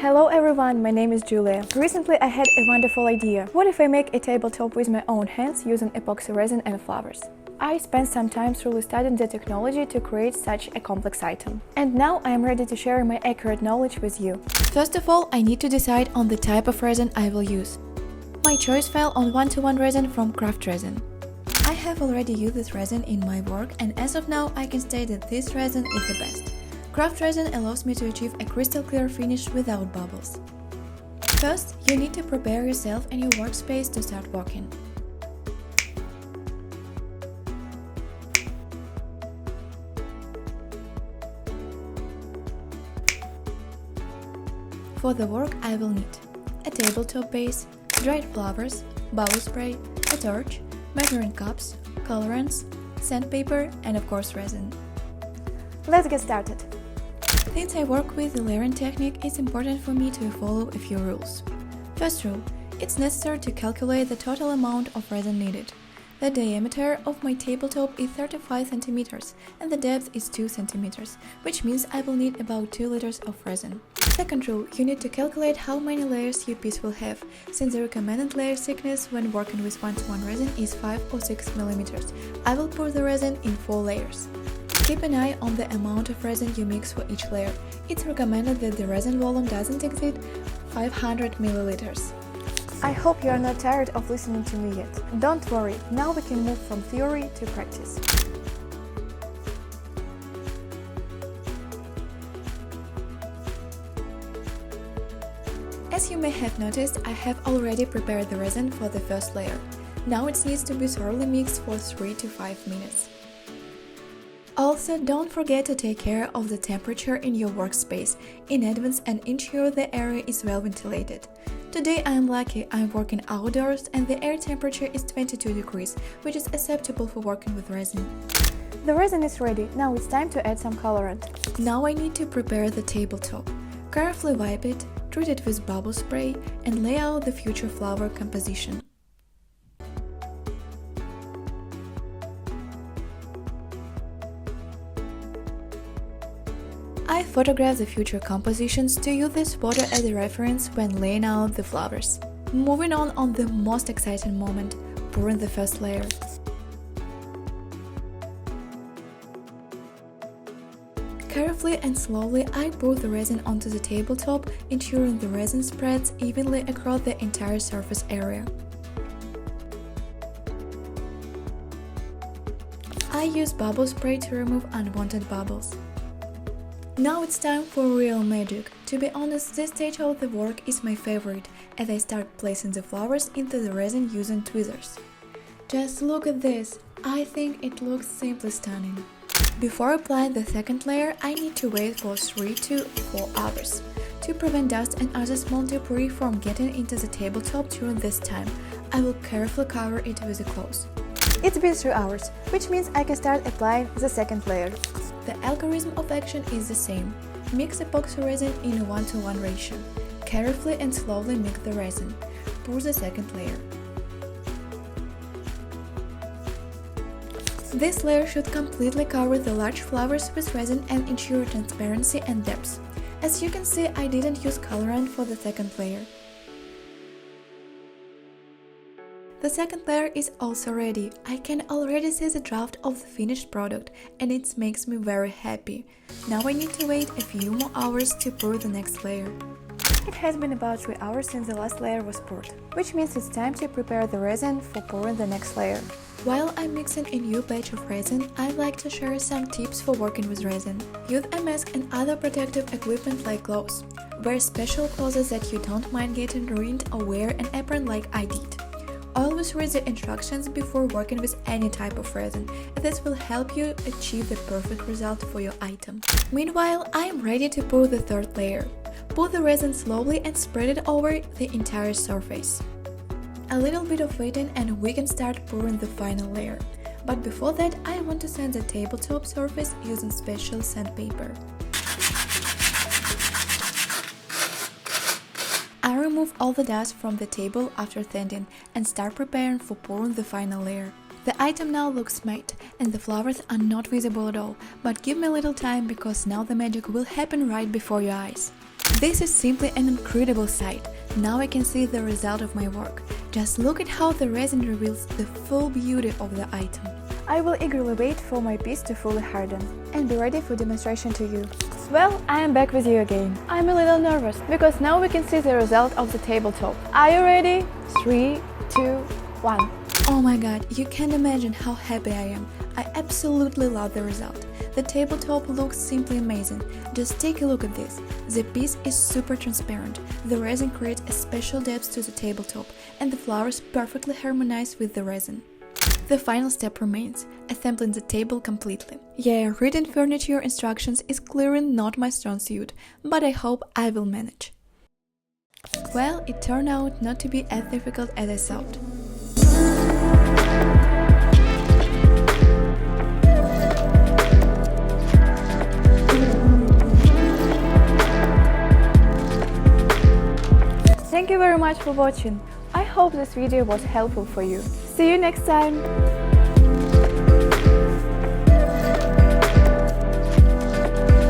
Hello everyone, my name is Julia. Recently I had a wonderful idea. What if I make a tabletop with my own hands using epoxy resin and flowers? I spent some time through studying the technology to create such a complex item. And now I am ready to share my accurate knowledge with you. First of all, I need to decide on the type of resin I will use. My choice fell on 1:1 resin from Craft Resin. I have already used this resin in my work, and as of now I can state that this resin is the best. Craft Resin allows me to achieve a crystal clear finish without bubbles. First, you need to prepare yourself and your workspace to start working. For the work I will need a tabletop base, dried flowers, bubble spray, a torch, measuring cups, colorants, sandpaper and of course resin. Let's get started. Since I work with the layering technique, it's important for me to follow a few rules. First rule, it's necessary to calculate the total amount of resin needed. The diameter of my tabletop is 35 cm and the depth is 2 cm, which means I will need about 2 liters of resin. Second rule, you need to calculate how many layers your piece will have, since the recommended layer thickness when working with 1:1 resin is 5 or 6 mm. I will pour the resin in 4 layers. Keep an eye on the amount of resin you mix for each layer. It's recommended that the resin volume doesn't exceed 500 milliliters. I hope you are not tired of listening to me yet. Don't worry, now we can move from theory to practice. As you may have noticed, I have already prepared the resin for the first layer. Now it needs to be thoroughly mixed for 3 to 5 minutes. Also, don't forget to take care of the temperature in your workspace in advance and ensure the area is well ventilated. Today I am lucky, I am working outdoors and the air temperature is 22 degrees, which is acceptable for working with resin. The resin is ready, now it's time to add some colorant. Now I need to prepare the tabletop. Carefully wipe it, treat it with bubble spray and lay out the future flower composition. I photograph the future compositions to use this photo as a reference when laying out the flowers. Moving on the most exciting moment, pouring the first layer. Carefully and slowly I pour the resin onto the tabletop, ensuring the resin spreads evenly across the entire surface area. I use bubble spray to remove unwanted bubbles. Now it's time for real magic. To be honest, this stage of the work is my favorite, as I start placing the flowers into the resin using tweezers. Just look at this, I think it looks simply stunning. Before applying the second layer, I need to wait for 3 to 4 hours. To prevent dust and other small debris from getting into the tabletop during this time, I will carefully cover it with a cloth. It's been 3 hours, which means I can start applying the second layer. The algorithm of action is the same. Mix epoxy resin in a 1:1 ratio. Carefully and slowly mix the resin. Pour the second layer. This layer should completely cover the large flowers with resin and ensure transparency and depth. As you can see, I didn't use colorant for the second layer. The second layer is also ready. I can already see the draft of the finished product and it makes me very happy. Now I need to wait a few more hours to pour the next layer. It has been about 3 hours since the last layer was poured, which means it's time to prepare the resin for pouring the next layer. While I'm mixing a new batch of resin, I'd like to share some tips for working with resin. Use a mask and other protective equipment like gloves. Wear special clothes that you don't mind getting ruined or wear an apron like I did. Always read the instructions before working with any type of resin, and this will help you achieve the perfect result for your item. Meanwhile, I am ready to pour the third layer. Pour the resin slowly and spread it over the entire surface. A little bit of waiting and we can start pouring the final layer. But before that, I want to sand the tabletop surface using special sandpaper. I remove all the dust from the table after sanding and start preparing for pouring the final layer. The item now looks matte and the flowers are not visible at all, but give me a little time because now the magic will happen right before your eyes. This is simply an incredible sight. Now I can see the result of my work. Just look at how the resin reveals the full beauty of the item. I will eagerly wait for my piece to fully harden and be ready for demonstration to you. Well, I am back with you again. I'm a little nervous because now we can see the result of the tabletop. Are you ready? 3, 2, 1. Oh my god, you can't imagine how happy I am. I absolutely love the result. The tabletop looks simply amazing. Just take a look at this. The piece is super transparent. The resin creates a special depth to the tabletop, and the flowers perfectly harmonize with the resin. The final step remains, assembling the table completely. Yeah, reading furniture instructions is clearly not my strong suit, but I hope I will manage. Well, it turned out not to be as difficult as I thought. Thank you very much for watching. I hope this video was helpful for you. See you next time!